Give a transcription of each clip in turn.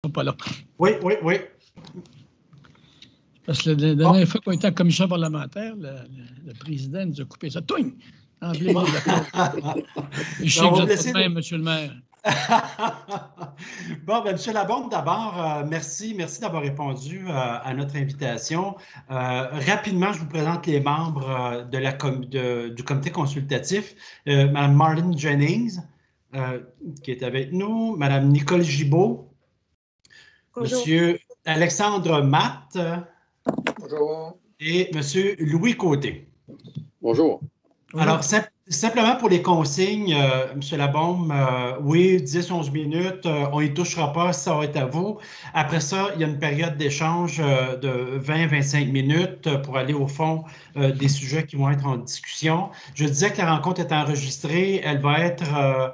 Pas là. Oui, oui, oui. Parce que la dernière fois qu'on était en commission parlementaire, le président nous a coupé ça. Touing! En plein milieu de la cour. Je sais que vous êtes pas de même, monsieur le maire. Bon, bien, M. Laborde, d'abord, merci d'avoir répondu à notre invitation. Rapidement, je vous présente les membres du comité consultatif. Mme Marlene Jennings, qui est avec nous, Mme Nicole Gibault, Bonjour. M. Alexandre Matt. Bonjour. Et M. Louis Côté. Bonjour. Alors, simplement pour les consignes, M. Laborde, oui, 10-11 minutes, on n'y touchera pas, ça va être à vous. Après ça, il y a une période d'échange de 20-25 minutes pour aller au fond des sujets qui vont être en discussion. Je disais que la rencontre est enregistrée, elle va être...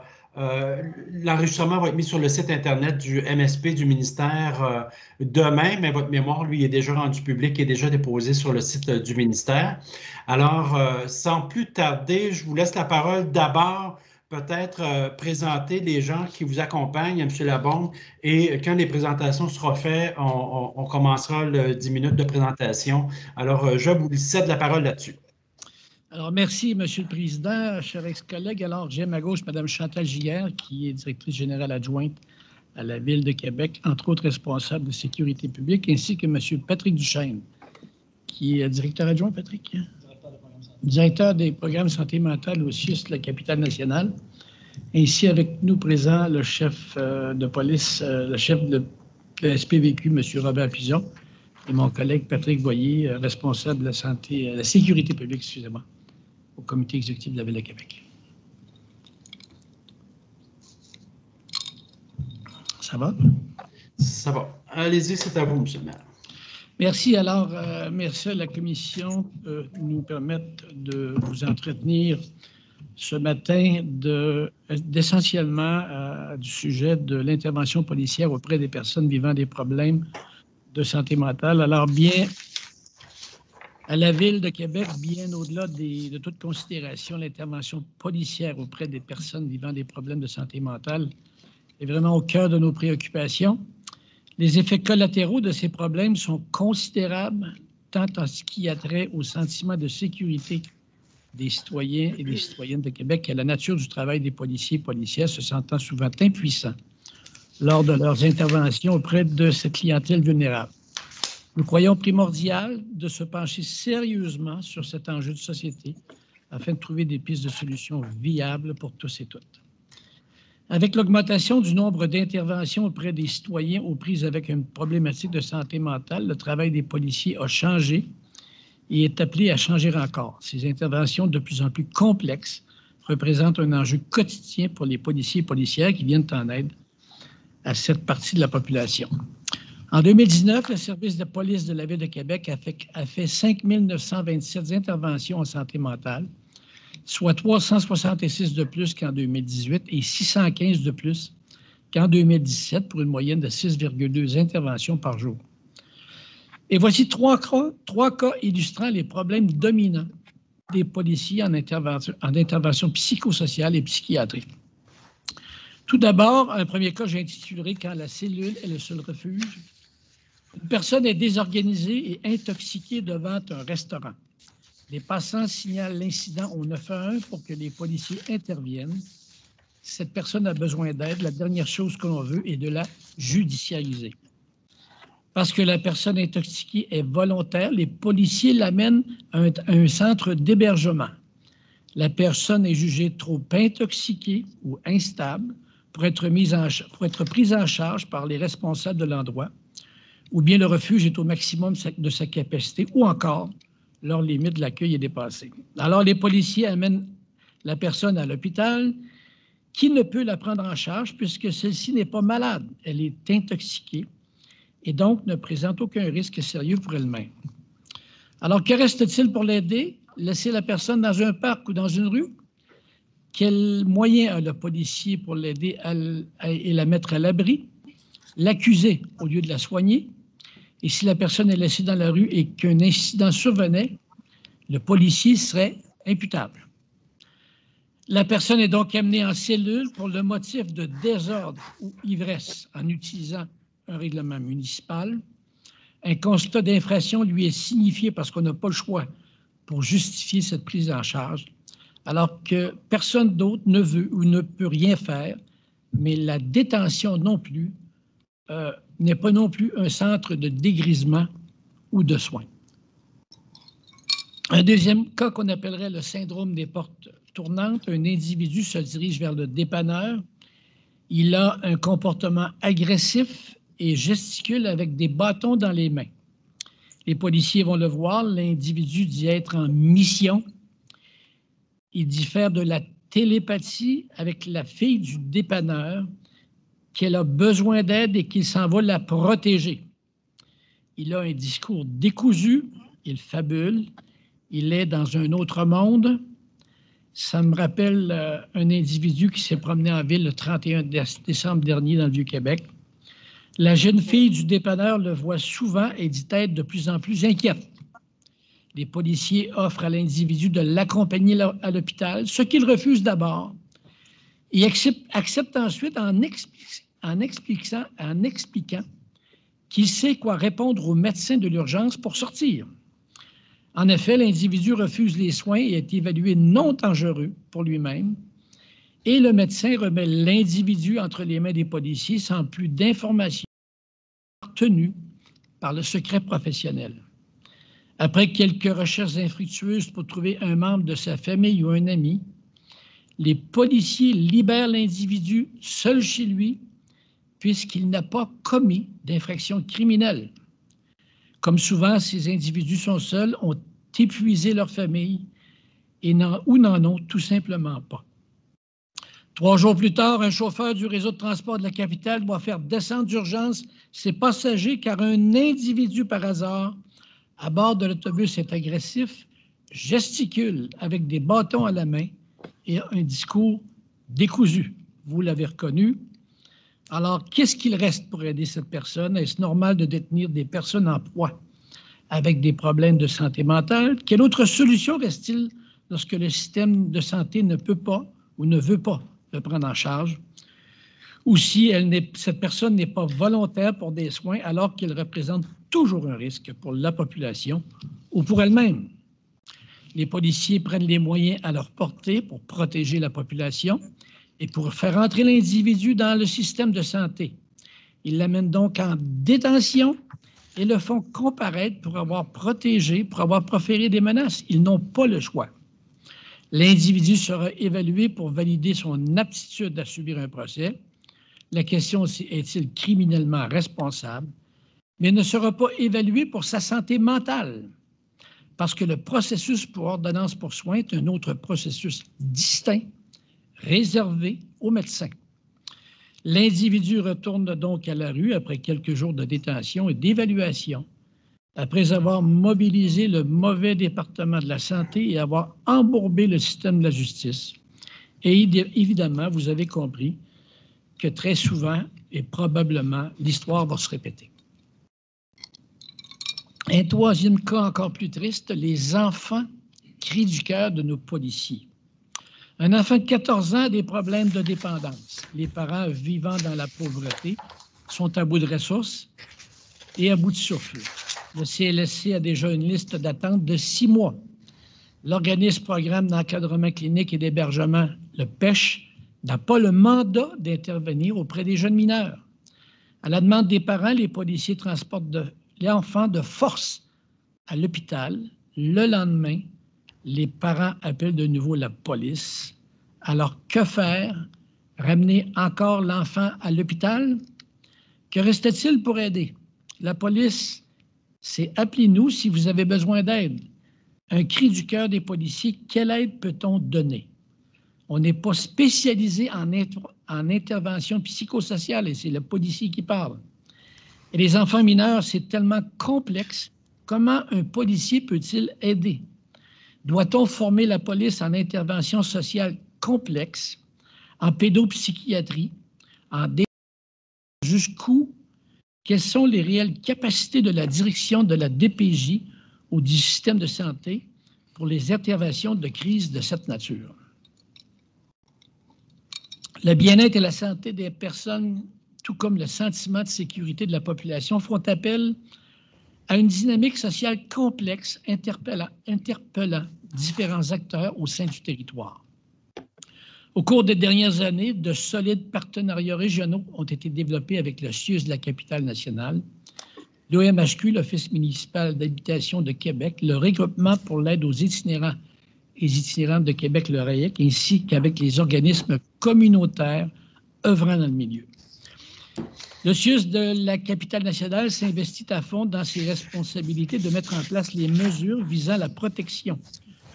l'enregistrement va être mis sur le site Internet du MSP du ministère demain, mais votre mémoire, lui, est déjà rendu public et est déjà déposé sur le site du ministère. Alors, sans plus tarder, je vous laisse la parole d'abord, peut-être présenter les gens qui vous accompagnent, M. Laborde, et quand les présentations seront faites, on commencera le 10 minutes de présentation. Alors, je vous cède la parole là-dessus. Alors, merci, M. le Président, chers ex-collègues. Alors, j'ai à ma gauche Mme Chantal Giguère, qui est directrice générale adjointe à la Ville de Québec, entre autres responsable de sécurité publique, ainsi que M. Patrick Duchesne, qui est directeur adjoint, Patrick? Directeur des programmes santé mentale au CIUST, la capitale nationale. Ainsi, avec nous présent, le chef de police, le chef de SPVQ, M. Robert Pizon, et mon collègue Patrick Boyer, responsable de la santé, la sécurité publique, excusez-moi, au comité exécutif de la Ville de Québec. Ça va? Ça va. Allez-y, c'est à vous, M. le maire. Merci. Alors, merci à la Commission de nous permettre de vous entretenir ce matin d'essentiellement du sujet de l'intervention policière auprès des personnes vivant des problèmes de santé mentale. Alors, bien, à la Ville de Québec, bien au-delà de toute considération, l'intervention policière auprès des personnes vivant des problèmes de santé mentale est vraiment au cœur de nos préoccupations. Les effets collatéraux de ces problèmes sont considérables, tant en ce qui a trait au sentiment de sécurité des citoyens et des citoyennes de Québec qu'à la nature du travail des policiers et policières, se sentant souvent impuissants lors de leurs interventions auprès de cette clientèle vulnérable. Nous croyons primordial de se pencher sérieusement sur cet enjeu de société afin de trouver des pistes de solutions viables pour tous et toutes. Avec l'augmentation du nombre d'interventions auprès des citoyens aux prises avec une problématique de santé mentale, le travail des policiers a changé et est appelé à changer encore. Ces interventions de plus en plus complexes représentent un enjeu quotidien pour les policiers et policières qui viennent en aide à cette partie de la population. En 2019, le service de police de la Ville de Québec a fait 5 927 interventions en santé mentale, soit 366 de plus qu'en 2018 et 615 de plus qu'en 2017 pour une moyenne de 6,2 interventions par jour. Et voici trois cas illustrant les problèmes dominants des policiers en intervention psychosociale et psychiatrique. Tout d'abord, un premier cas, j'ai intitulé « Quand la cellule est le seul refuge ». Une personne est désorganisée et intoxiquée devant un restaurant. Les passants signalent l'incident au 911 pour que les policiers interviennent. Cette personne a besoin d'aide. La dernière chose que l'on veut est de la judiciariser. Parce que la personne intoxiquée est volontaire, les policiers l'amènent à un centre d'hébergement. La personne est jugée trop intoxiquée ou instable pour être prise en charge par les responsables de l'endroit, ou bien le refuge est au maximum de sa capacité, ou encore, leur limite de l'accueil est dépassée. Alors, les policiers amènent la personne à l'hôpital, qui ne peut la prendre en charge puisque celle-ci n'est pas malade. Elle est intoxiquée et donc ne présente aucun risque sérieux pour elle-même. Alors, que reste-t-il pour l'aider? Laisser la personne dans un parc ou dans une rue? Quel moyen a le policier pour l'aider et la mettre à l'abri? L'accuser au lieu de la soigner? Et si la personne est laissée dans la rue et qu'un incident survenait, le policier serait imputable. La personne est donc amenée en cellule pour le motif de désordre ou ivresse en utilisant un règlement municipal. Un constat d'infraction lui est signifié parce qu'on n'a pas le choix pour justifier cette prise en charge, alors que personne d'autre ne veut ou ne peut rien faire, mais la détention non plus n'est pas non plus un centre de dégrisement ou de soins. Un deuxième cas qu'on appellerait le syndrome des portes tournantes, un individu se dirige vers le dépanneur. Il a un comportement agressif et gesticule avec des bâtons dans les mains. Les policiers vont le voir, l'individu dit être en mission. Il dit faire de la télépathie avec la fille du dépanneur, qu'elle a besoin d'aide et qu'il s'en va la protéger. Il a un discours décousu, il fabule, il est dans un autre monde. Ça me rappelle un individu qui s'est promené en ville le 31 décembre dernier dans le Vieux-Québec. La jeune fille du dépanneur le voit souvent et dit être de plus en plus inquiète. Les policiers offrent à l'individu de l'accompagner à l'hôpital, ce qu'il refuse d'abord. Il accepte ensuite en expliquant qu'il sait quoi répondre au médecin de l'urgence pour sortir. En effet, l'individu refuse les soins et est évalué non dangereux pour lui-même, et le médecin remet l'individu entre les mains des policiers sans plus d'informations tenues par le secret professionnel. Après quelques recherches infructueuses pour trouver un membre de sa famille ou un ami, les policiers libèrent l'individu seul chez lui puisqu'il n'a pas commis d'infraction criminelle. Comme souvent, ces individus sont seuls, ont épuisé leur famille ou n'en ont tout simplement pas. 3 jours plus tard, un chauffeur du réseau de transport de la capitale doit faire descendre d'urgence ses passagers car un individu par hasard à bord de l'autobus est agressif, gesticule avec des bâtons à la main et a un discours décousu. Vous l'avez reconnu. Alors, qu'est-ce qu'il reste pour aider cette personne? Est-ce normal de détenir des personnes en proie avec des problèmes de santé mentale? Quelle autre solution reste-t-il lorsque le système de santé ne peut pas ou ne veut pas le prendre en charge? Ou si cette personne n'est pas volontaire pour des soins alors qu'elle représente toujours un risque pour la population ou pour elle-même. Les policiers prennent les moyens à leur portée pour protéger la population et pour faire entrer l'individu dans le système de santé. Ils l'amènent donc en détention et le font comparaître pour avoir protégé, pour avoir proféré des menaces. Ils n'ont pas le choix. L'individu sera évalué pour valider son aptitude à subir un procès. La question est-il criminellement responsable, mais ne sera pas évalué pour sa santé mentale, parce que le processus pour ordonnance pour soins est un autre processus distinct, réservé aux médecins. L'individu retourne donc à la rue après quelques jours de détention et d'évaluation, après avoir mobilisé le mauvais département de la santé et avoir embourbé le système de la justice. Et évidemment, vous avez compris que très souvent, et probablement, l'histoire va se répéter. Un troisième cas encore plus triste, les enfants cris du cœur de nos policiers. Un enfant de 14 ans a des problèmes de dépendance. Les parents vivant dans la pauvreté sont à bout de ressources et à bout de souffle. Le CLSC a déjà une liste d'attente de 6 mois. L'organisme Programme d'encadrement clinique et d'hébergement, le PECH, n'a pas le mandat d'intervenir auprès des jeunes mineurs. À la demande des parents, les policiers transportent l'enfant de force à l'hôpital. Le lendemain, les parents appellent de nouveau la police. Alors, que faire? Ramener encore l'enfant à l'hôpital? Que reste-t-il pour aider? La police, c'est appelez-nous si vous avez besoin d'aide. Un cri du cœur des policiers, quelle aide peut-on donner? On n'est pas spécialisé en intervention psychosociale et c'est le policier qui parle. Et les enfants mineurs, c'est tellement complexe. Comment un policier peut-il aider? Doit-on former la police en intervention sociale complexe, en pédopsychiatrie, jusqu'où? Quelles sont les réelles capacités de la direction de la DPJ ou du système de santé pour les interventions de crise de cette nature? Le bien-être et la santé des personnes tout comme le sentiment de sécurité de la population, font appel à une dynamique sociale complexe interpellant différents acteurs au sein du territoire. Au cours des dernières années, de solides partenariats régionaux ont été développés avec le CIUS de la capitale nationale, l'OMHQ, l'Office municipal d'habitation de Québec, le Regroupement pour l'aide aux itinérants et itinérantes de Québec, le RAEC, ainsi qu'avec les organismes communautaires œuvrant dans le milieu. Le CIUS de la capitale nationale s'investit à fond dans ses responsabilités de mettre en place les mesures visant la protection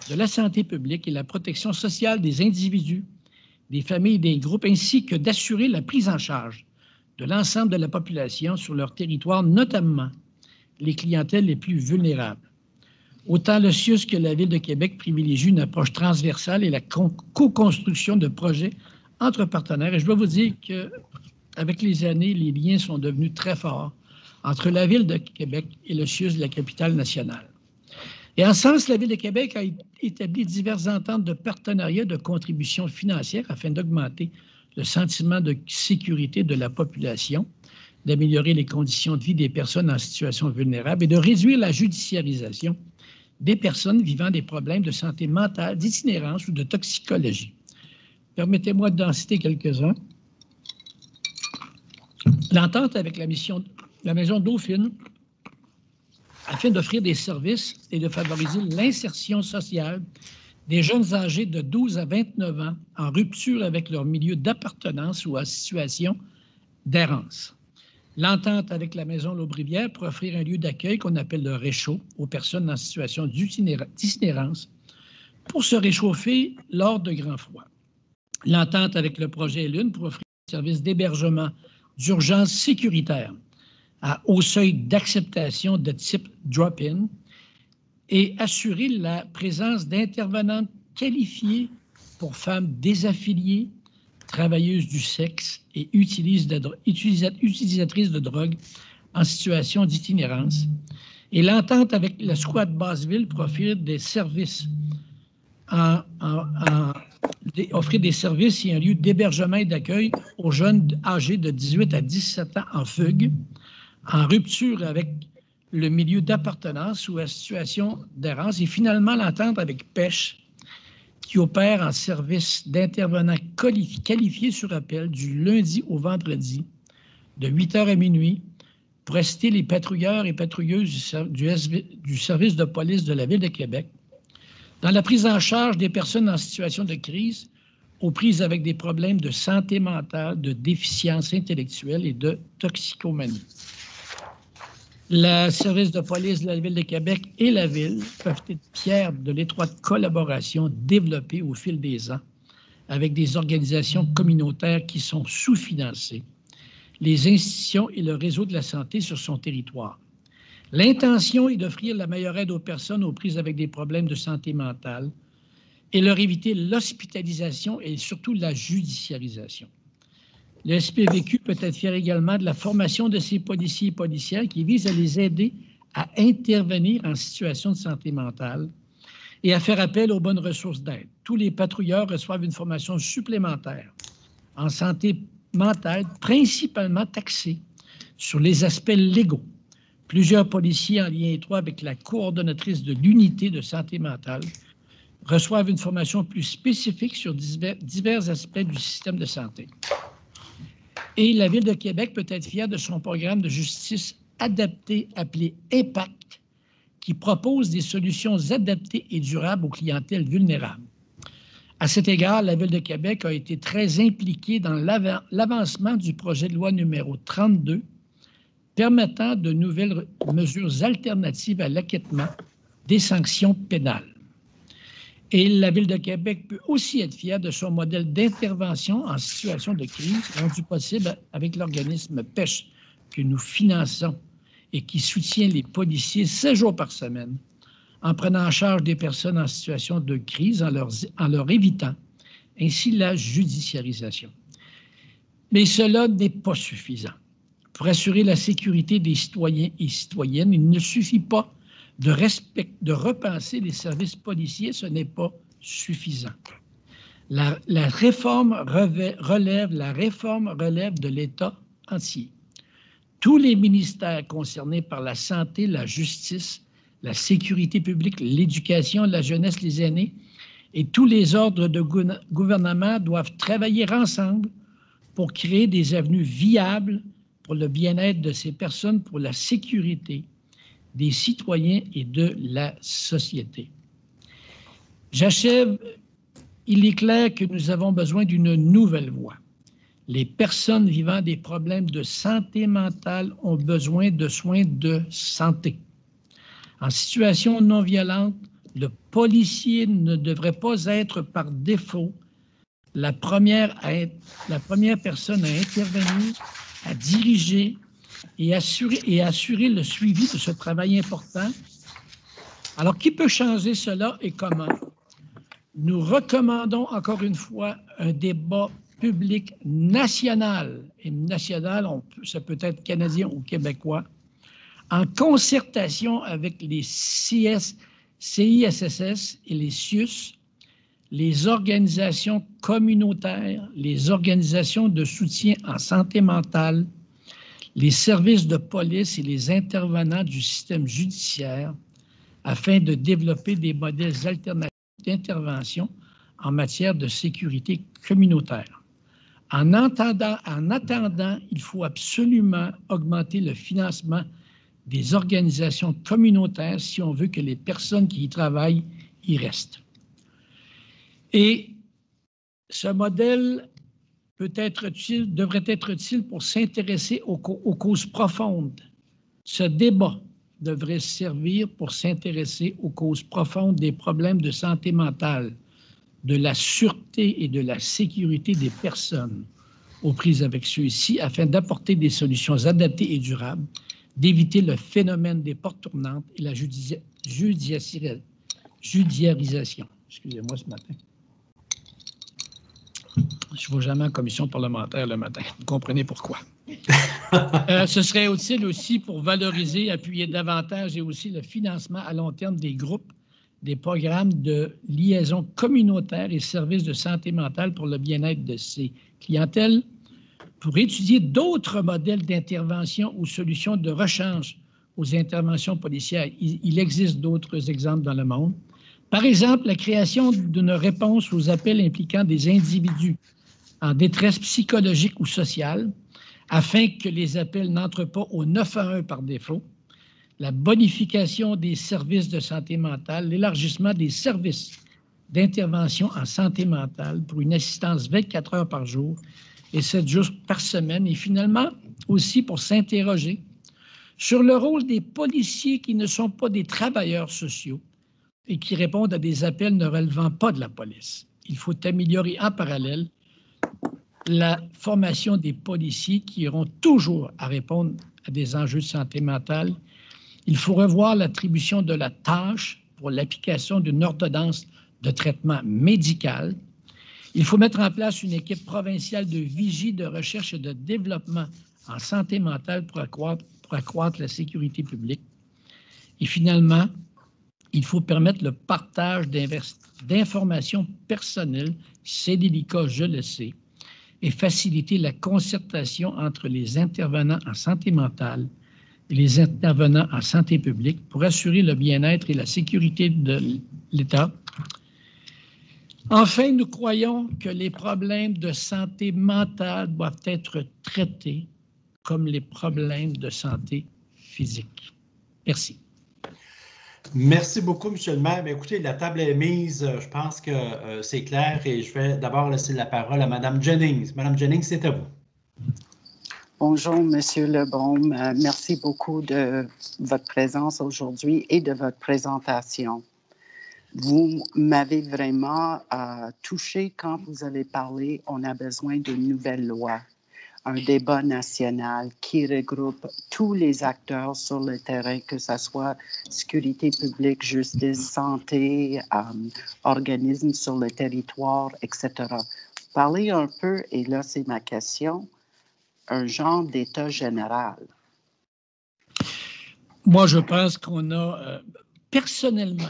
de la santé publique et la protection sociale des individus, des familles et des groupes, ainsi que d'assurer la prise en charge de l'ensemble de la population sur leur territoire, notamment les clientèles les plus vulnérables. Autant le CIUS que la Ville de Québec privilégient une approche transversale et la co-construction de projets entre partenaires. Et je dois vous dire qu'avec les années, les liens sont devenus très forts entre la Ville de Québec et le CIUS de la capitale nationale. Et en ce sens, la Ville de Québec a établi diverses ententes de partenariat de contributions financières afin d'augmenter le sentiment de sécurité de la population, d'améliorer les conditions de vie des personnes en situation vulnérable et de réduire la judiciarisation des personnes vivant des problèmes de santé mentale, d'itinérance ou de toxicologie. Permettez-moi d'en citer quelques-uns. L'entente avec la Maison Dauphine, afin d'offrir des services et de favoriser l'insertion sociale des jeunes âgés de 12 à 29 ans en rupture avec leur milieu d'appartenance ou en situation d'errance. L'entente avec la Maison Laubrivière pour offrir un lieu d'accueil qu'on appelle le réchaud aux personnes en situation d'itinérance pour se réchauffer lors de grands froids. L'entente avec le projet Lune pour offrir des services d'hébergement d'urgence sécuritaire à haut seuil d'acceptation de type drop-in et assurer la présence d'intervenantes qualifiées pour femmes désaffiliées, travailleuses du sexe et utilisatrices de drogue en situation d'itinérance. Et l'entente avec la squad Basseville pour offrir des services offrir des services et un lieu d'hébergement et d'accueil aux jeunes âgés de 18 à 17 ans en fugue, en rupture avec le milieu d'appartenance ou à situation d'errance. Et finalement, l'entente avec Pêche, qui opère en service d'intervenants qualifiés sur appel du lundi au vendredi, de 8h à minuit, pour assister les patrouilleurs et patrouilleuses du service de police de la Ville de Québec dans la prise en charge des personnes en situation de crise, aux prises avec des problèmes de santé mentale, de déficience intellectuelle et de toxicomanie. Le service de police de la Ville de Québec et la Ville peuvent être fiers de l'étroite collaboration développée au fil des ans avec des organisations communautaires qui sont sous-financées, les institutions et le réseau de la santé sur son territoire. L'intention est d'offrir la meilleure aide aux personnes aux prises avec des problèmes de santé mentale et leur éviter l'hospitalisation et surtout la judiciarisation. Le SPVQ peut être fier également de la formation de ces policiers et policières qui visent à les aider à intervenir en situation de santé mentale et à faire appel aux bonnes ressources d'aide. Tous les patrouilleurs reçoivent une formation supplémentaire en santé mentale, principalement axée sur les aspects légaux. Plusieurs policiers en lien étroit avec la coordonnatrice de l'unité de santé mentale reçoivent une formation plus spécifique sur divers aspects du système de santé. Et la Ville de Québec peut être fière de son programme de justice adapté appelé IMPACT, qui propose des solutions adaptées et durables aux clientèles vulnérables. À cet égard, la Ville de Québec a été très impliquée dans l'avancement du projet de loi numéro 32, permettant de nouvelles mesures alternatives à l'acquittement des sanctions pénales. Et la Ville de Québec peut aussi être fière de son modèle d'intervention en situation de crise rendu possible avec l'organisme Pêche que nous finançons et qui soutient les policiers 7 jours par semaine en prenant en charge des personnes en situation de crise en leur évitant ainsi la judiciarisation. Mais cela n'est pas suffisant. Pour assurer la sécurité des citoyens et citoyennes, il ne suffit pas de repenser les services policiers, ce n'est pas suffisant. La réforme relève de l'État entier. Tous les ministères concernés par la santé, la justice, la sécurité publique, l'éducation, la jeunesse, les aînés et tous les ordres de gouvernement doivent travailler ensemble pour créer des avenues viables pour le bien-être de ces personnes, pour la sécurité des citoyens et de la société. J'achève. Il est clair que nous avons besoin d'une nouvelle voie. Les personnes vivant des problèmes de santé mentale ont besoin de soins de santé. En situation non violente, le policier ne devrait pas être par défaut la première personne à intervenir, à diriger et assurer le suivi de ce travail important. Alors, qui peut changer cela et comment? Nous recommandons encore une fois un débat public national, et national, ça peut être canadien ou québécois, en concertation avec les CISSS et les CIUS, les organisations communautaires, les organisations de soutien en santé mentale, les services de police et les intervenants du système judiciaire afin de développer des modèles alternatifs d'intervention en matière de sécurité communautaire. En attendant, il faut absolument augmenter le financement des organisations communautaires si on veut que les personnes qui y travaillent y restent. Et ce modèle devrait être utile pour s'intéresser aux causes profondes. Ce débat devrait servir pour s'intéresser aux causes profondes des problèmes de santé mentale, de la sûreté et de la sécurité des personnes aux prises avec ceux-ci afin d'apporter des solutions adaptées et durables, d'éviter le phénomène des portes tournantes et la judiciarisation. Excusez-moi ce matin. Je ne vais jamais en commission parlementaire le matin. Vous comprenez pourquoi. Ce serait utile aussi pour valoriser, appuyer davantage et aussi le financement à long terme des groupes, des programmes de liaison communautaire et services de santé mentale pour le bien-être de ces clientèles, pour étudier d'autres modèles d'intervention ou solutions de rechange aux interventions policières. Il existe d'autres exemples dans le monde. Par exemple, la création d'une réponse aux appels impliquant des individus en détresse psychologique ou sociale, afin que les appels n'entrent pas au 911 par défaut, la bonification des services de santé mentale, l'élargissement des services d'intervention en santé mentale pour une assistance 24 heures par jour et 7 jours par semaine, et finalement aussi pour s'interroger sur le rôle des policiers qui ne sont pas des travailleurs sociaux et qui répondent à des appels ne relevant pas de la police. Il faut améliorer en parallèle la formation des policiers qui auront toujours à répondre à des enjeux de santé mentale. Il faut revoir l'attribution de la tâche pour l'application d'une ordonnance de traitement médical. Il faut mettre en place une équipe provinciale de vigie, de recherche et de développement en santé mentale pour accroître la sécurité publique. Et finalement, il faut permettre le partage d'informations personnelles, c'est délicat, je le sais, et faciliter la concertation entre les intervenants en santé mentale et les intervenants en santé publique pour assurer le bien-être et la sécurité de l'État. Enfin, nous croyons que les problèmes de santé mentale doivent être traités comme les problèmes de santé physique. Merci. Merci beaucoup, M. le maire. Bien, écoutez, la table est mise. Je pense que c'est clair et je vais d'abord laisser la parole à Mme Jennings. Mme Jennings, c'est à vous. Bonjour, M. Lebaume. Merci beaucoup de votre présence aujourd'hui et de votre présentation. Vous m'avez vraiment touché quand vous avez parlé, on a besoin d'une nouvelle loi, un débat national qui regroupe tous les acteurs sur le terrain, que ce soit sécurité publique, justice, santé, organismes sur le territoire, etc. Parlez un peu, et là c'est ma question, un genre d'état général. Moi, je pense qu'on a, personnellement,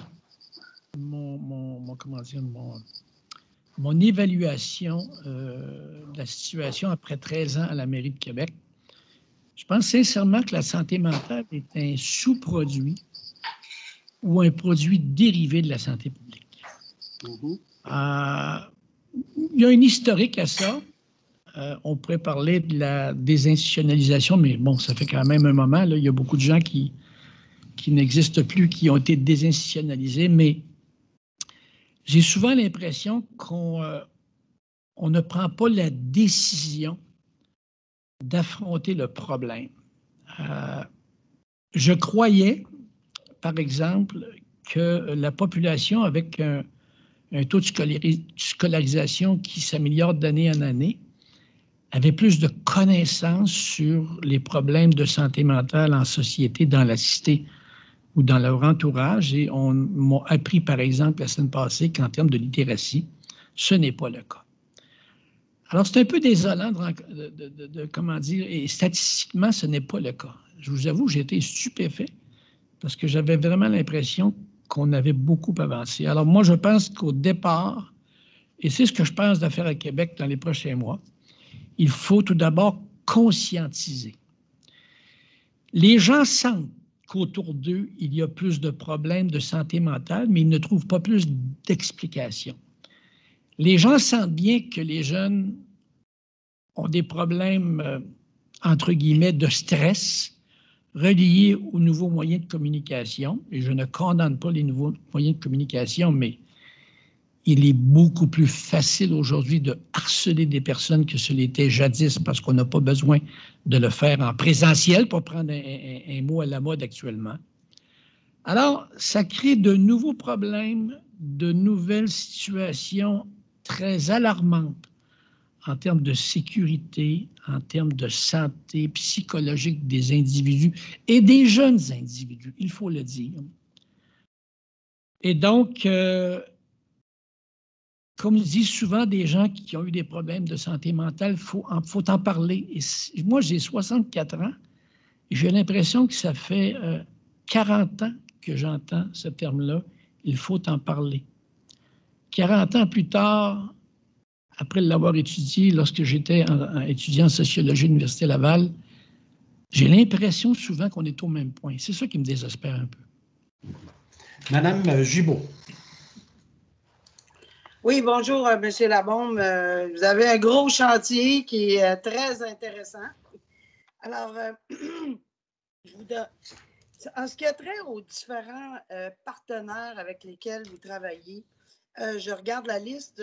mon évaluation de la situation après 13 ans à la mairie de Québec, Je pense sincèrement que la santé mentale est un sous-produit ou un produit dérivé de la santé publique. Il y a un historique à ça. On pourrait parler de la désinstitutionnalisation, mais bon, ça fait quand même un moment. Là, il y a beaucoup de gens qui n'existent plus, qui ont été désinstitutionnalisés, mais j'ai souvent l'impression qu'on ne prend pas la décision d'affronter le problème. Je croyais, par exemple, que la population avec un taux de scolarisation qui s'améliore d'année en année avait plus de connaissances sur les problèmes de santé mentale en société, dans la cité ou dans leur entourage. Et on m'a appris, par exemple, la semaine passée, qu'en termes de littératie, ce n'est pas le cas. Alors, c'est un peu désolant comment dire, et statistiquement, ce n'est pas le cas. Je vous avoue, j'ai été stupéfait parce que j'avais vraiment l'impression qu'on avait beaucoup avancé. Alors, moi, je pense qu'au départ, et c'est ce que je pense de faire à Québec dans les prochains mois, il faut tout d'abord conscientiser. Les gens sentent qu'autour d'eux, il y a plus de problèmes de santé mentale, mais ils ne trouvent pas plus d'explications. Les gens sentent bien que les jeunes ont des problèmes, entre guillemets, de stress reliés aux nouveaux moyens de communication. Et je ne condamne pas les nouveaux moyens de communication, mais il est beaucoup plus facile aujourd'hui de harceler des personnes que ce l'était jadis parce qu'on n'a pas besoin de le faire en présentiel, pour prendre un mot à la mode actuellement. Alors, ça crée de nouveaux problèmes, de nouvelles situations très alarmantes en termes de sécurité, en termes de santé psychologique des individus et des jeunes individus, il faut le dire. Et donc, comme disent souvent des gens qui ont eu des problèmes de santé mentale, faut en parler. Et moi, j'ai 64 ans et j'ai l'impression que ça fait 40 ans que j'entends ce terme-là, il faut en parler. 40 ans plus tard, après l'avoir étudié, lorsque j'étais étudiant en sociologie à l'Université Laval, j'ai l'impression souvent qu'on est au même point. C'est ça qui me désespère un peu. Madame Gibault. Oui, bonjour, M. Labombe. Vous avez un gros chantier qui est très intéressant. Alors, en ce qui a trait aux différents partenaires avec lesquels vous travaillez, je regarde la liste.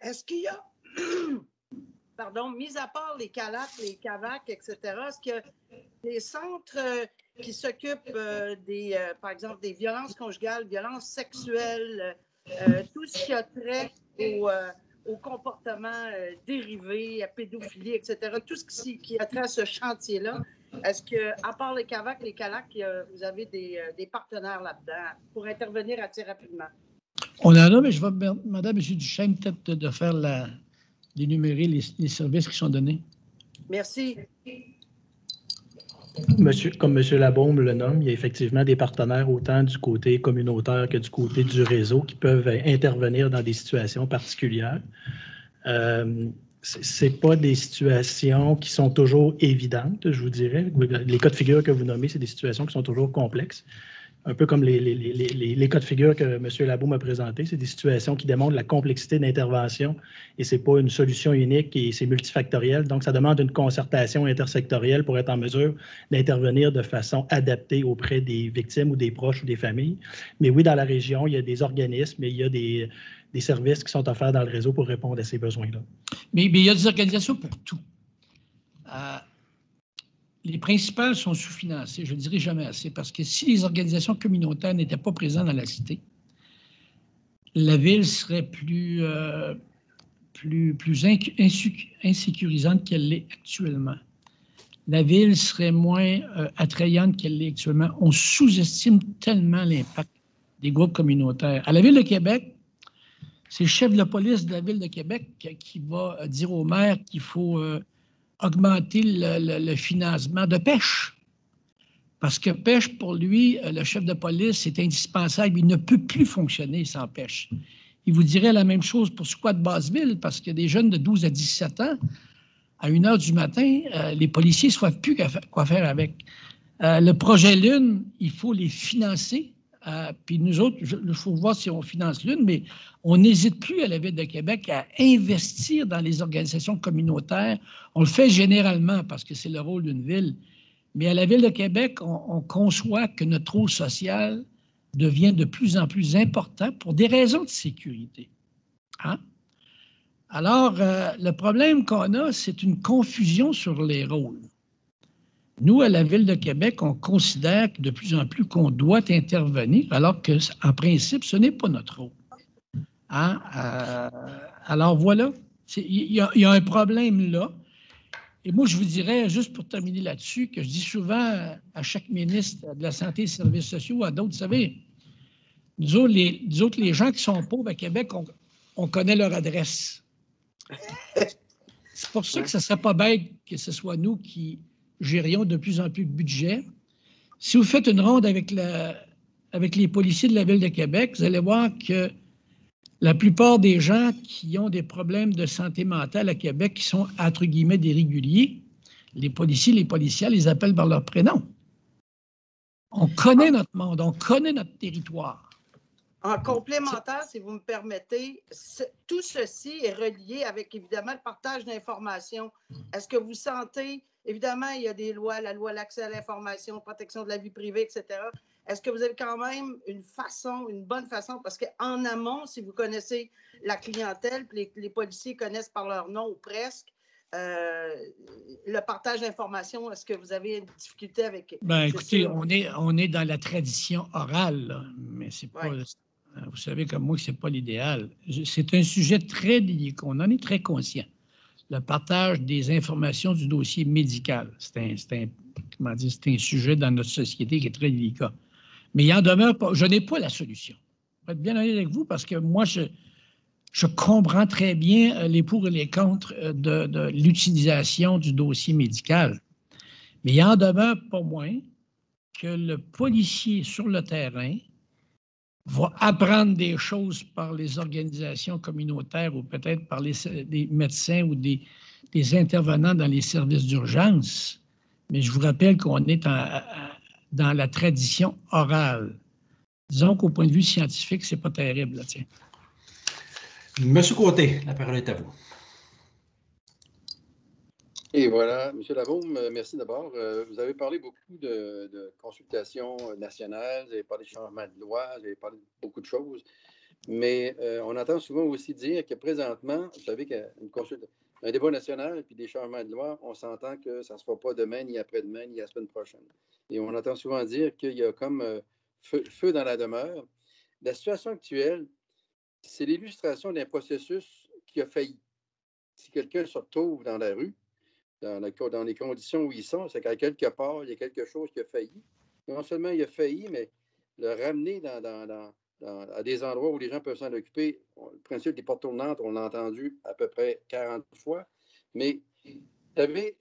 Est-ce qu'il y a, pardon, mis à part les CALAC, les CAVAC, etc., est-ce qu'il y a des centres qui s'occupent par exemple, des violences conjugales, violences sexuelles, tout ce qui a trait au comportement dérivé, à pédophilie, etc., tout ce qui a trait à ce chantier-là, est-ce que, à part les CAVAC, les CALAC, vous avez des partenaires là-dedans pour intervenir assez rapidement? On en a, mais je vais, Madame M. Duchesne, peut-être d'énumérer les services qui sont donnés. Merci. Comme M. Labombe le nomme, il y a effectivement des partenaires autant du côté communautaire que du côté du réseau qui peuvent intervenir dans des situations particulières. Ce n'est pas des situations qui sont toujours évidentes, je vous dirais. Les cas de figure que vous nommez, c'est des situations qui sont toujours complexes. Un peu comme les cas de figure que M. Labombe m'a présenté, c'est des situations qui démontrent la complexité d'intervention et ce n'est pas une solution unique et c'est multifactoriel. Donc, ça demande une concertation intersectorielle pour être en mesure d'intervenir de façon adaptée auprès des victimes ou des proches ou des familles. Mais oui, dans la région, il y a des organismes et il y a des services qui sont offerts dans le réseau pour répondre à ces besoins-là. Mais il y a des organisations pour tout. Les principales sont sous-financées, je ne dirais jamais assez, parce que si les organisations communautaires n'étaient pas présentes dans la cité, la ville serait plus insécurisante qu'elle l'est actuellement. La ville serait moins attrayante qu'elle l'est actuellement. On sous-estime tellement l'impact des groupes communautaires. À la Ville de Québec, c'est le chef de la police de la Ville de Québec qui va dire au maire qu'il faut augmenter le financement de pêche. Parce que pêche, pour lui, le chef de police, c'est indispensable. Il ne peut plus fonctionner sans pêche. Il vous dirait la même chose pour Squat Basseville, parce qu'il y a des jeunes de 12 à 17 ans. à 1 h du matin, les policiers ne savent plus quoi faire avec. Le projet Lune, il faut les financer. Puis nous autres, il faut voir si on finance Lune, mais on n'hésite plus à la Ville de Québec à investir dans les organisations communautaires. On le fait généralement parce que c'est le rôle d'une ville. Mais à la Ville de Québec, on conçoit que notre rôle social devient de plus en plus important pour des raisons de sécurité. Hein? Alors, le problème qu'on a, c'est une confusion sur les rôles. Nous, à la Ville de Québec, on considère de plus en plus qu'on doit intervenir, alors qu'en principe, ce n'est pas notre rôle. Hein? Alors voilà, il y a un problème là. Et moi, je vous dirais, juste pour terminer là-dessus, que je dis souvent à chaque ministre de la Santé et des Services sociaux, à d'autres, vous savez, nous autres, les gens qui sont pauvres à Québec, on connaît leur adresse. C'est pour ça que ce ne serait pas bête que ce soit nous qui gérions de plus en plus de budget. Si vous faites une ronde avec les policiers de la Ville de Québec, vous allez voir que la plupart des gens qui ont des problèmes de santé mentale à Québec, qui sont, entre guillemets, des réguliers, les policiers, les policières les appellent par leur prénom. On connaît notre monde, on connaît notre territoire. En complémentaire, si vous me permettez, tout ceci est relié avec, évidemment, le partage d'informations. Est-ce que vous sentez, évidemment, il y a des lois, la loi à l'accès à l'information, protection de la vie privée, etc. Est-ce que vous avez quand même une bonne façon, parce qu'en amont, si vous connaissez la clientèle, les policiers connaissent par leur nom ou presque, le partage d'informations, est-ce que vous avez une difficulté avec... Bien, écoutez, on est dans la tradition orale, là, mais c'est pas... Ouais. Vous savez comme moi que ce n'est pas l'idéal. C'est un sujet très délicat. On en est très conscient. Le partage des informations du dossier médical, c'est un sujet dans notre société qui est très délicat. Mais il en demeure pas. Je n'ai pas la solution. Je vais être bien honnête avec vous parce que moi, je comprends très bien les pour et les contre de l'utilisation du dossier médical. Mais il en demeure pas moins que le policier sur le terrain va apprendre des choses par les organisations communautaires ou peut-être par des médecins ou des intervenants dans les services d'urgence. Mais je vous rappelle qu'on est dans la tradition orale. Disons qu'au point de vue scientifique, c'est pas terrible. Là, tiens. Monsieur Côté, la parole est à vous. Et voilà, M. Labaume, merci d'abord. Vous avez parlé beaucoup de consultations nationales, vous avez parlé de changement de loi, vous avez parlé de beaucoup de choses, mais on entend souvent aussi dire que présentement, vous savez qu'un débat national puis des changements de loi, on s'entend que ça ne se fera pas demain, ni après-demain, ni la semaine prochaine. Et on entend souvent dire qu'il y a comme feu dans la demeure. La situation actuelle, c'est l'illustration d'un processus qui a failli. Si quelqu'un se retrouve dans la rue, dans les conditions où ils sont, c'est qu'à quelque part, il y a quelque chose qui a failli. Non seulement il a failli, mais le ramener à des endroits où les gens peuvent s'en occuper. Le principe des portes tournantes, on l'a entendu à peu près 40 fois. Mais vous avez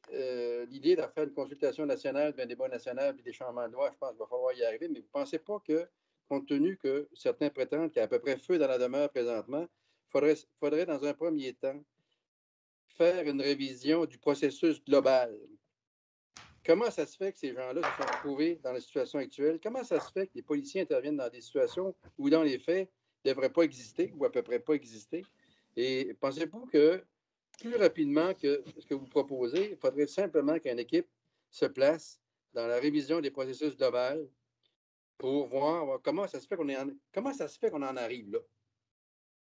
l'idée de faire une consultation nationale, un débat national, puis des changements de loi, je pense qu'il va falloir y arriver. Mais vous ne pensez pas que, compte tenu que certains prétendent qu'il y a à peu près feu dans la demeure présentement, il faudrait dans un premier temps faire une révision du processus global. Comment ça se fait que ces gens-là se sont retrouvés dans la situation actuelle? Comment ça se fait que les policiers interviennent dans des situations où, dans les faits, ne devraient pas exister ou à peu près pas exister? Et pensez-vous que, plus rapidement que ce que vous proposez, il faudrait simplement qu'une équipe se place dans la révision des processus globaux pour voir comment ça se fait qu'on en arrive là?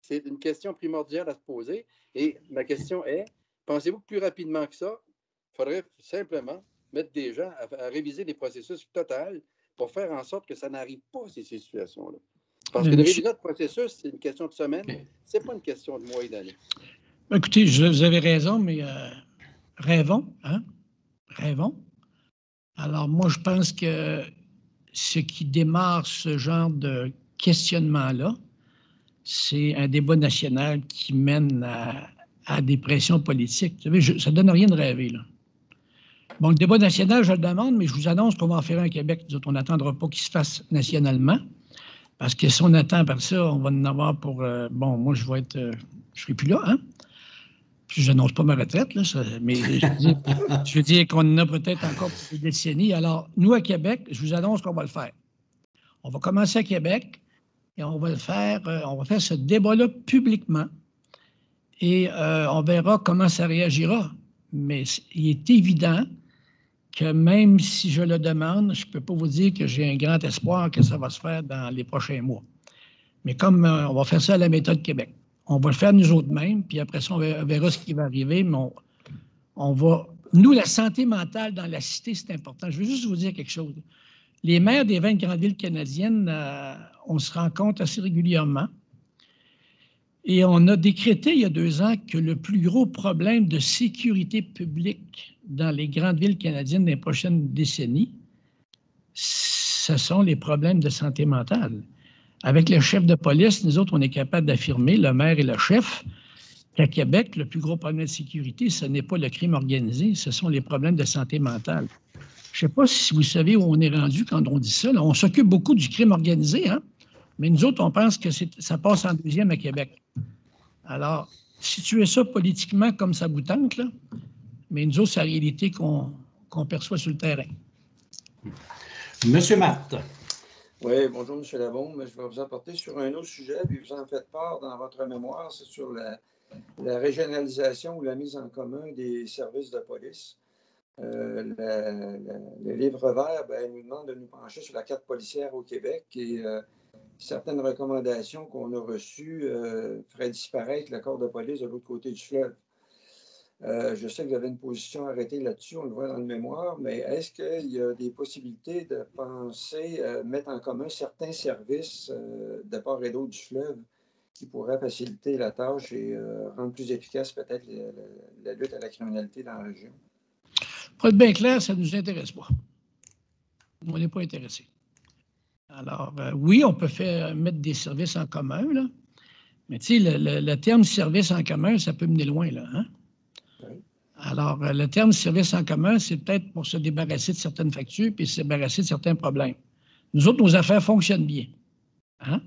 C'est une question primordiale à se poser. Et ma question est, pensez-vous que plus rapidement que ça, il faudrait simplement mettre des gens à réviser les processus totaux pour faire en sorte que ça n'arrive pas, ces situations-là? Parce que de réviser notre processus, c'est une question de semaine, ce n'est pas une question de mois et d'années. Écoutez, vous avez raison, mais rêvons, hein? Rêvons. Alors, moi, je pense que ce qui démarre ce genre de questionnement-là, c'est un débat national qui mène à des pressions politiques. Vous savez, ça ne donne rien de rêver, là. Bon, le débat national, je le demande, mais je vous annonce qu'on va en faire un Québec. On n'attendra pas qu'il se fasse nationalement, parce que si on attend par ça, on va en avoir pour... bon, moi, je ne serai plus là, hein? je n'annonce pas ma retraite, là, mais je veux dire qu'on en a peut-être encore pour des décennies. Alors, nous, à Québec, je vous annonce qu'on va le faire. On va commencer à Québec et on va faire ce débat-là publiquement et on verra comment ça réagira. Mais il est évident que même si je le demande, je ne peux pas vous dire que j'ai un grand espoir que ça va se faire dans les prochains mois. Mais comme on va faire ça à la méthode Québec, on va le faire nous autres mêmes, puis après ça, on verra ce qui va arriver, mais on va... Nous, la santé mentale dans la cité, c'est important. Je veux juste vous dire quelque chose. Les maires des 20 grandes villes canadiennes, on se rencontre assez régulièrement. Et on a décrété il y a 2 ans que le plus gros problème de sécurité publique dans les grandes villes canadiennes des prochaines décennies, ce sont les problèmes de santé mentale. Avec le chef de police, nous autres, on est capable d'affirmer, le maire et le chef, qu'à Québec, le plus gros problème de sécurité, ce n'est pas le crime organisé, ce sont les problèmes de santé mentale. Je ne sais pas si vous savez où on est rendu quand on dit ça. Là. On s'occupe beaucoup du crime organisé, hein? Mais nous autres, on pense que ça passe en deuxième à Québec. Alors, situer ça politiquement comme ça vous tente, là, mais nous autres, c'est la réalité qu'on perçoit sur le terrain. Monsieur Matt. Oui, bonjour, M. Labaume. Je vais vous apporter sur un autre sujet, puis vous en faites part dans votre mémoire, c'est sur la régionalisation ou la mise en commun des services de police. Le livre vert nous demande de nous pencher sur la carte policière au Québec et certaines recommandations qu'on a reçues feraient disparaître le corps de police de l'autre côté du fleuve. Je sais que vous avez une position arrêtée là-dessus, on le voit dans le mémoire, mais est-ce qu'il y a des possibilités de penser mettre en commun certains services de part et d'autre du fleuve qui pourraient faciliter la tâche et rendre plus efficace peut-être la lutte à la criminalité dans la région? Pour être bien clair, ça ne nous intéresse pas. On n'est pas intéressé. Alors, oui, on peut mettre des services en commun, là, mais tu sais, le terme service en commun, ça peut mener loin, là, hein? Oui. Alors, le terme service en commun, c'est peut-être pour se débarrasser de certaines factures puis se débarrasser de certains problèmes. Nous autres, nos affaires fonctionnent bien. Hein?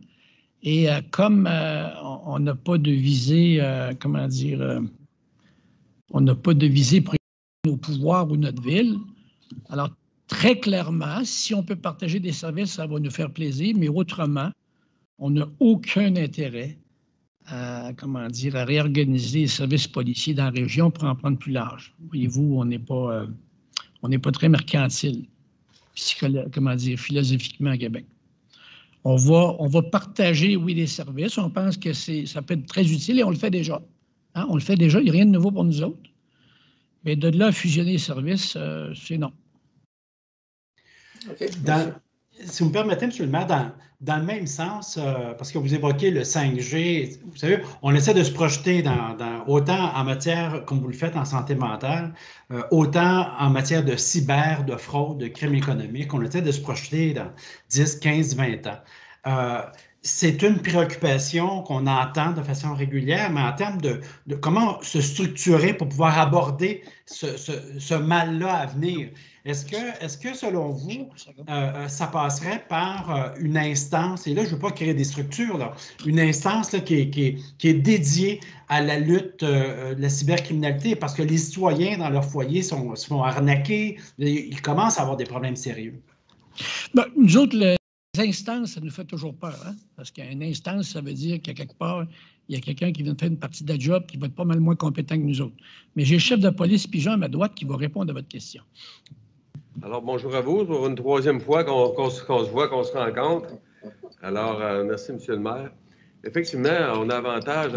Et comme on n'a pas de visée, on n'a pas de visée pour nos pouvoirs ou notre ville, alors très clairement, si on peut partager des services, ça va nous faire plaisir, mais autrement, on n'a aucun intérêt à réorganiser les services policiers dans la région pour en prendre plus large. Voyez-vous, on n'est pas très mercantile, philosophiquement à Québec. On va partager, oui, des services. On pense que ça peut être très utile et on le fait déjà. Hein? On le fait déjà, il n'y a rien de nouveau pour nous autres. Mais de là à fusionner les services, c'est non. Okay, si vous me permettez, M. le maire, dans le même sens, parce que vous évoquez le 5G, vous savez, on essaie de se projeter autant en matière, comme vous le faites, en santé mentale, autant en matière de cyber, de fraude, de crime économique, on essaie de se projeter dans 10, 15, 20 ans. C'est une préoccupation qu'on entend de façon régulière, mais en termes de comment se structurer pour pouvoir aborder ce mal-là à venir. Est-ce que, selon vous, ça passerait par une instance, et là, je ne veux pas créer des structures, là, une instance là, qui est dédiée à la lutte de la cybercriminalité, parce que les citoyens, dans leur foyer, se font arnaquer, ils commencent à avoir des problèmes sérieux? Ben, nous autres, les instances, ça nous fait toujours peur, hein? Parce qu'une instance, ça veut dire qu'à quelque part, il y a quelqu'un qui vient de faire une partie de la job qui va être pas mal moins compétent que nous autres. Mais j'ai le chef de police Pigeon à ma droite qui va répondre à votre question. Alors, bonjour à vous. Pour une 3e fois qu'on se voit, qu'on se rencontre. Alors, merci, M. le maire. Effectivement, on a avantage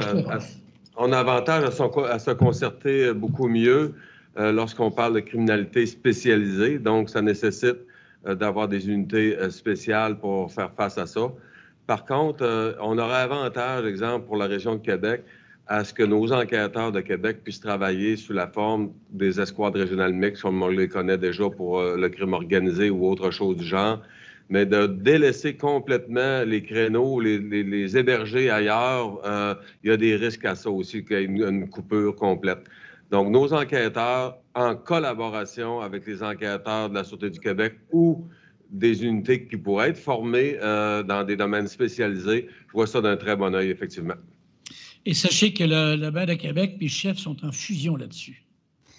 à se concerter beaucoup mieux lorsqu'on parle de criminalité spécialisée. Donc, ça nécessite d'avoir des unités spéciales pour faire face à ça. Par contre, on aurait avantage, exemple, pour la région de Québec, à ce que nos enquêteurs de Québec puissent travailler sous la forme des escouades régionales mixtes, comme on les connaît déjà pour le crime organisé ou autre chose du genre, mais de délaisser complètement les créneaux, les héberger ailleurs, il y a des risques à ça aussi, qu'il y ait une coupure complète. Donc, nos enquêteurs, en collaboration avec les enquêteurs de la Sûreté du Québec ou des unités qui pourraient être formées dans des domaines spécialisés, je vois ça d'un très bon œil, effectivement. Et sachez que le maire de Québec et le chef sont en fusion là-dessus,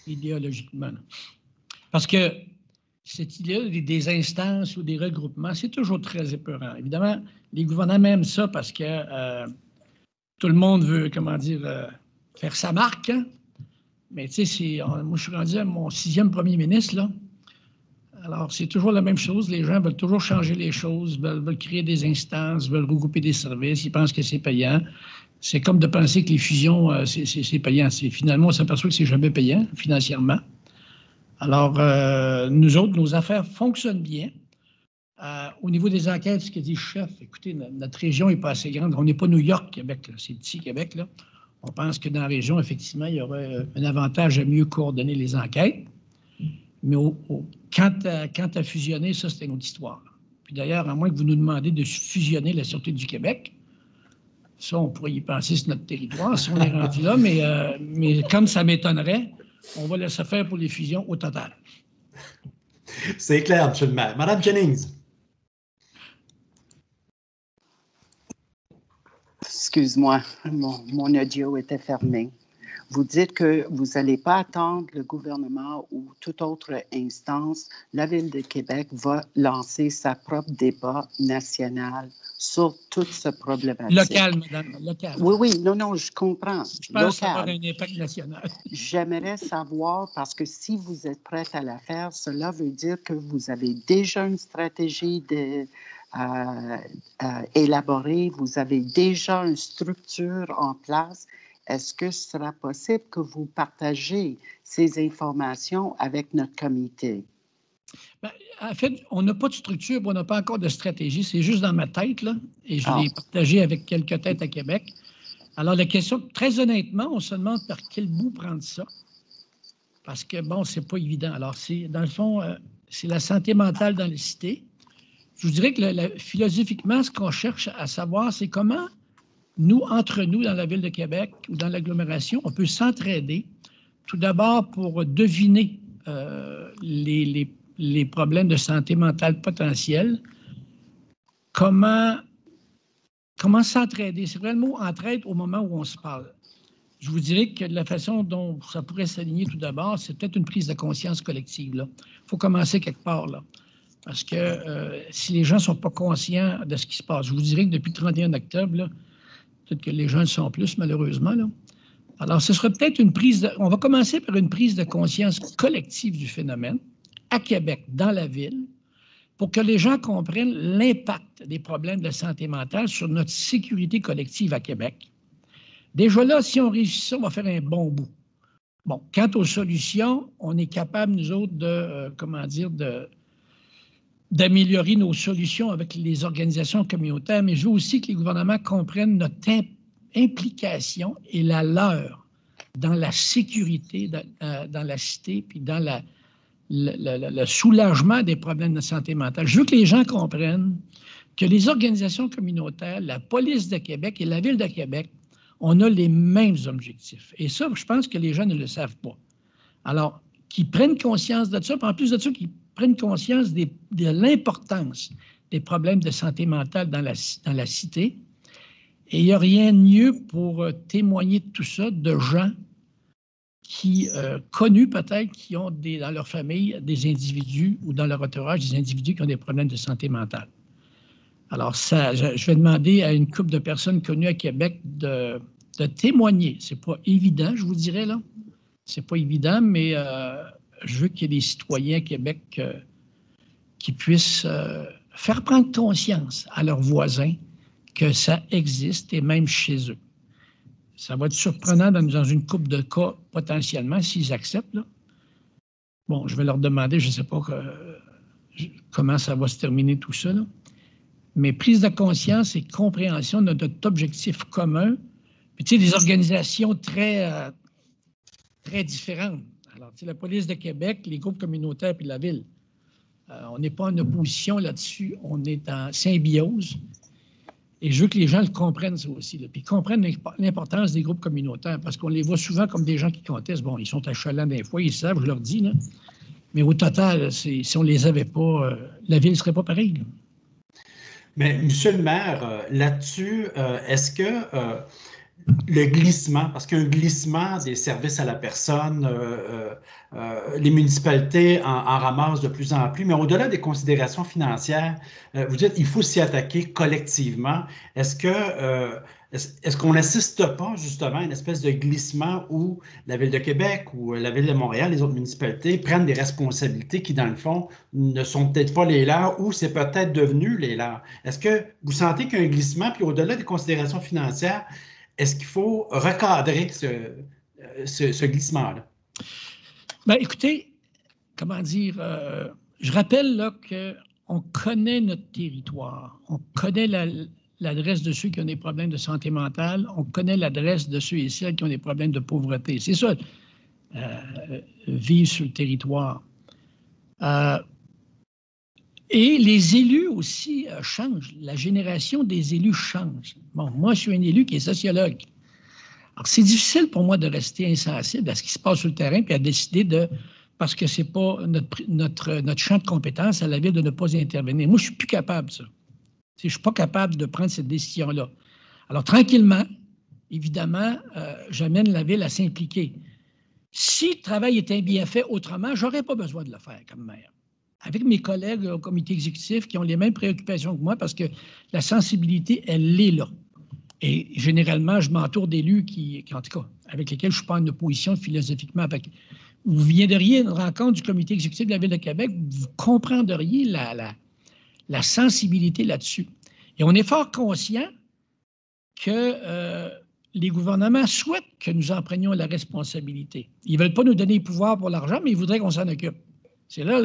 idéologiquement. Là. Parce que cette idée des instances ou des regroupements, c'est toujours très épeurant. Évidemment, les gouvernements aiment ça parce que tout le monde veut, comment dire, faire sa marque. Hein? Mais tu sais, moi, je suis rendu à mon 6e premier ministre, là. Alors, c'est toujours la même chose. Les gens veulent toujours changer les choses, veulent créer des instances, veulent regrouper des services. Ils pensent que c'est payant. C'est comme de penser que les fusions, c'est payant. Finalement, on s'aperçoit que c'est jamais payant financièrement. Alors, nous autres, nos affaires fonctionnent bien. Au niveau des enquêtes, ce que dit le chef, écoutez, notre région n'est pas assez grande. On n'est pas New York, Québec. C'est petit, Québec. Là. On pense que dans la région, effectivement, il y aurait un avantage à mieux coordonner les enquêtes. Mais quant à fusionner, ça, c'est une autre histoire. Puis d'ailleurs, à moins que vous nous demandiez de fusionner la Sûreté du Québec, ça, on pourrait y penser sur notre territoire si on est rendu là, mais comme ça m'étonnerait, on va laisser faire pour les fusions au total. C'est clair, M. le maire. Mme Jennings. Excuse-moi, mon audio était fermé. Vous dites que vous n'allez pas attendre le gouvernement ou toute autre instance. La Ville de Québec va lancer sa propre débat national sur toute ce problématique. Local, madame, local. Oui, non, je comprends. Je pense que ça va avoir un impact national. J'aimerais savoir, parce que si vous êtes prête à la faire, cela veut dire que vous avez déjà une stratégie élaborée, vous avez déjà une structure en place. Est-ce que ce sera possible que vous partagez ces informations avec notre comité? Bien, en fait, on n'a pas de structure, on n'a pas encore de stratégie. C'est juste dans ma tête, là, et je l'ai partagé avec quelques têtes à Québec. Alors, la question, très honnêtement, on se demande par quel bout prendre ça. Parce que, bon, c'est pas évident. Alors, dans le fond, c'est la santé mentale dans les cités. Je vous dirais que philosophiquement, ce qu'on cherche à savoir, c'est comment nous, entre nous, dans la Ville de Québec ou dans l'agglomération, on peut s'entraider, tout d'abord pour deviner les problèmes de santé mentale potentiels. Comment s'entraider? C'est vrai le mot entraide au moment où on se parle. Je vous dirais que de la façon dont ça pourrait s'aligner tout d'abord, c'est peut-être une prise de conscience collective. Il faut commencer quelque part, là. Parce que si les gens ne sont pas conscients de ce qui se passe, je vous dirais que depuis le 31 octobre, là, peut-être que les gens le sont plus, malheureusement. Là. Alors, ce sera peut-être on va commencer par une prise de conscience collective du phénomène à Québec, dans la ville, pour que les gens comprennent l'impact des problèmes de santé mentale sur notre sécurité collective à Québec. Déjà là, si on réussit ça, on va faire un bon bout. Bon, quant aux solutions, on est capable, nous autres, d'améliorer nos solutions avec les organisations communautaires, mais je veux aussi que les gouvernements comprennent notre implication et la leur dans la sécurité dans la cité, puis dans le soulagement des problèmes de santé mentale. Je veux que les gens comprennent que les organisations communautaires, la police de Québec et la Ville de Québec, on a les mêmes objectifs. Et ça, je pense que les gens ne le savent pas. Alors, qu'ils prennent conscience de ça, puis en plus de ça, qu'ils prennent conscience de l'importance des problèmes de santé mentale dans la cité. Et il n'y a rien de mieux pour témoigner de tout ça de gens qui, connus peut-être, qui ont dans leur famille des individus ou dans leur entourage des individus qui ont des problèmes de santé mentale. Alors, ça, je vais demander à une couple de personnes connues à Québec de témoigner. Ce n'est pas évident, je vous dirais, là. C'est pas évident, mais je veux qu'il y ait des citoyens à Québec qui puissent faire prendre conscience à leurs voisins que ça existe, et même chez eux. Ça va être surprenant dans une couple de cas, potentiellement, s'ils acceptent. Là. Bon, je vais leur demander, je ne sais pas comment ça va se terminer tout ça. Là. Mais prise de conscience et compréhension de notre objectif commun. Puis, tu sais, des organisations très différentes. Alors, tu sais, la police de Québec, les groupes communautaires puis la Ville. On n'est pas en opposition là-dessus. On est en symbiose. Et je veux que les gens le comprennent, ça aussi. Là. Puis comprennent l'importance des groupes communautaires. Parce qu'on les voit souvent comme des gens qui contestent. Bon, ils sont achalants des fois, ils savent, je leur dis. Là. Mais au total, si on ne les avait pas, la Ville ne serait pas pareille. Là. Mais, Monsieur le maire, là-dessus, est-ce que le glissement, parce qu'un glissement des services à la personne, les municipalités en ramassent de plus en plus, mais au-delà des considérations financières, vous dites qu'il faut s'y attaquer collectivement. Est-ce qu'on n'assiste pas justement à une espèce de glissement où la Ville de Québec ou la Ville de Montréal, les autres municipalités prennent des responsabilités qui, dans le fond, ne sont peut-être pas les leurs ou c'est peut-être devenu les leurs? Est-ce que vous sentez qu'il y a un glissement, puis au-delà des considérations financières, est-ce qu'il faut recadrer ce glissement-là? Bien, écoutez, comment dire, je rappelle qu'on connaît notre territoire, on connaît l'adresse de ceux qui ont des problèmes de santé mentale, on connaît l'adresse de ceux et celles qui ont des problèmes de pauvreté. C'est ça, vivre sur le territoire. Et les élus aussi changent. La génération des élus change. Bon, moi, je suis un élu qui est sociologue. Alors, c'est difficile pour moi de rester insensible à ce qui se passe sur le terrain puis à décider parce que ce n'est pas notre champ de compétence à la Ville de ne pas intervenir. Moi, je ne suis plus capable de ça. Je ne suis pas capable de prendre cette décision-là. Alors, tranquillement, évidemment, j'amène la Ville à s'impliquer. Si le travail était bien fait autrement, je n'aurais pas besoin de le faire comme maire. Avec mes collègues au comité exécutif qui ont les mêmes préoccupations que moi parce que la sensibilité, elle est là. Et généralement, je m'entoure d'élus en tout cas, avec lesquels je ne suis pas en opposition philosophiquement. Vous viendriez à une rencontre du comité exécutif de la Ville de Québec, vous comprendriez la sensibilité là-dessus. Et on est fort conscient que les gouvernements souhaitent que nous en prenions la responsabilité. Ils ne veulent pas nous donner le pouvoir pour l'argent, mais ils voudraient qu'on s'en occupe. C'est là,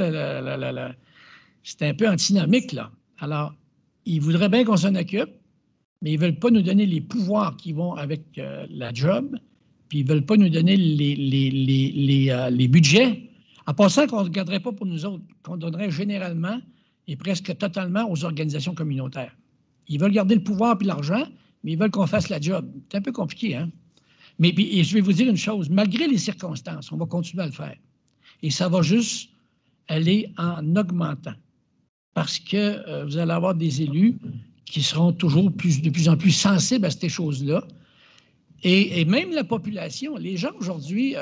c'est un peu antinomique, là. Alors, ils voudraient bien qu'on s'en occupe, mais ils ne veulent pas nous donner les pouvoirs qui vont avec la job, puis ils ne veulent pas nous donner les budgets. En passant qu'on ne regarderait pas pour nous autres, qu'on donnerait généralement et presque totalement aux organisations communautaires. Ils veulent garder le pouvoir puis l'argent, mais ils veulent qu'on fasse la job. C'est un peu compliqué, hein? Mais et je vais vous dire une chose, malgré les circonstances, on va continuer à le faire. Et ça va juste aller en augmentant. Parce que vous allez avoir des élus qui seront toujours de plus en plus sensibles à ces choses-là. Et même la population, les gens aujourd'hui,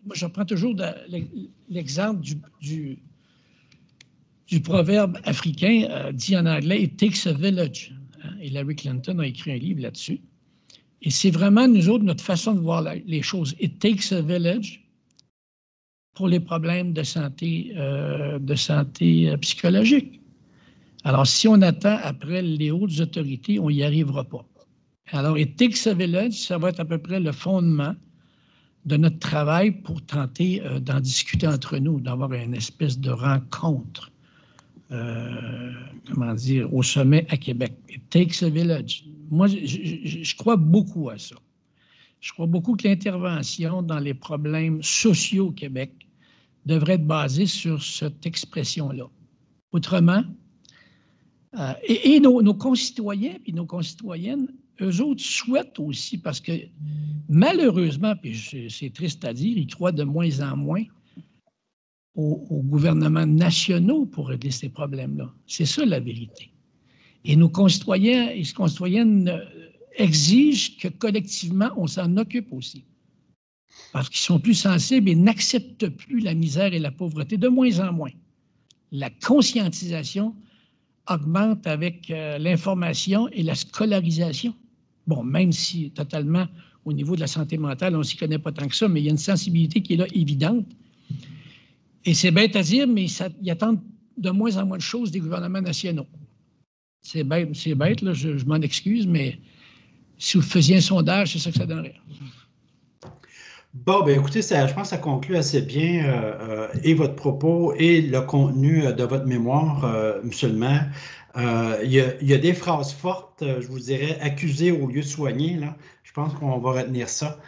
moi je prends toujours l'exemple du proverbe africain dit en anglais « It takes a village ». Hillary Clinton a écrit un livre là-dessus. Et c'est vraiment, nous autres, notre façon de voir les choses. « It takes a village » pour les problèmes de santé psychologique. Alors, si on attend après les hautes autorités, on n'y arrivera pas. Alors, It takes a village, ça va être à peu près le fondement de notre travail pour tenter d'en discuter entre nous, d'avoir une espèce de rencontre, au sommet à Québec. It takes a village. Moi, je crois beaucoup à ça. Je crois beaucoup que l'intervention dans les problèmes sociaux au Québec devrait être basée sur cette expression-là. Autrement, et nos concitoyens et nos concitoyennes, eux autres souhaitent aussi, parce que malheureusement, puis c'est triste à dire, ils croient de moins en moins aux gouvernements nationaux pour régler ces problèmes-là. C'est ça la vérité. Et nos concitoyens et concitoyennes exigent que collectivement, on s'en occupe aussi. Parce qu'ils sont plus sensibles et n'acceptent plus la misère et la pauvreté de moins en moins. La conscientisation augmente avec l'information et la scolarisation. Bon, même si totalement au niveau de la santé mentale, on ne s'y connaît pas tant que ça, mais il y a une sensibilité qui est là évidente. Et c'est bête à dire, mais ils attendent de moins en moins de choses des gouvernements nationaux. C'est bête là, je m'en excuse, mais si vous faisiez un sondage, c'est ça que ça donnerait. Bon, bien écoutez, je pense que ça conclut assez bien et votre propos et le contenu de votre mémoire, M. le maire. Il y a des phrases fortes, je vous dirais, accuser au lieu de soigner, là. Je pense qu'on va retenir ça.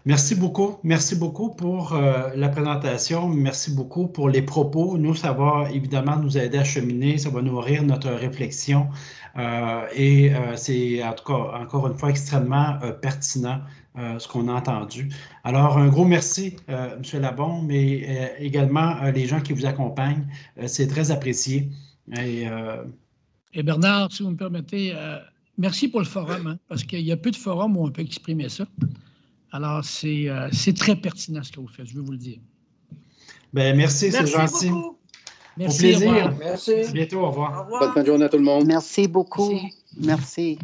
Merci beaucoup pour la présentation, merci beaucoup pour les propos. Nous, ça va évidemment nous aider à cheminer, ça va nourrir notre réflexion et c'est en tout cas, encore une fois, extrêmement pertinent ce qu'on a entendu. Alors, un gros merci, M. Labombe, mais également les gens qui vous accompagnent. C'est très apprécié. Et Bernard, si vous me permettez, merci pour le forum, hein, parce qu'il y a peu de forums où on peut exprimer ça. Alors, c'est très pertinent ce que vous faites, je veux vous le dire. Bien, merci, c'est Merci gentil. beaucoup. Merci, Au plaisir. au revoir. Merci. À bientôt, au revoir. Au revoir. Bonne fin de journée à tout le monde. Merci beaucoup. Merci. Merci.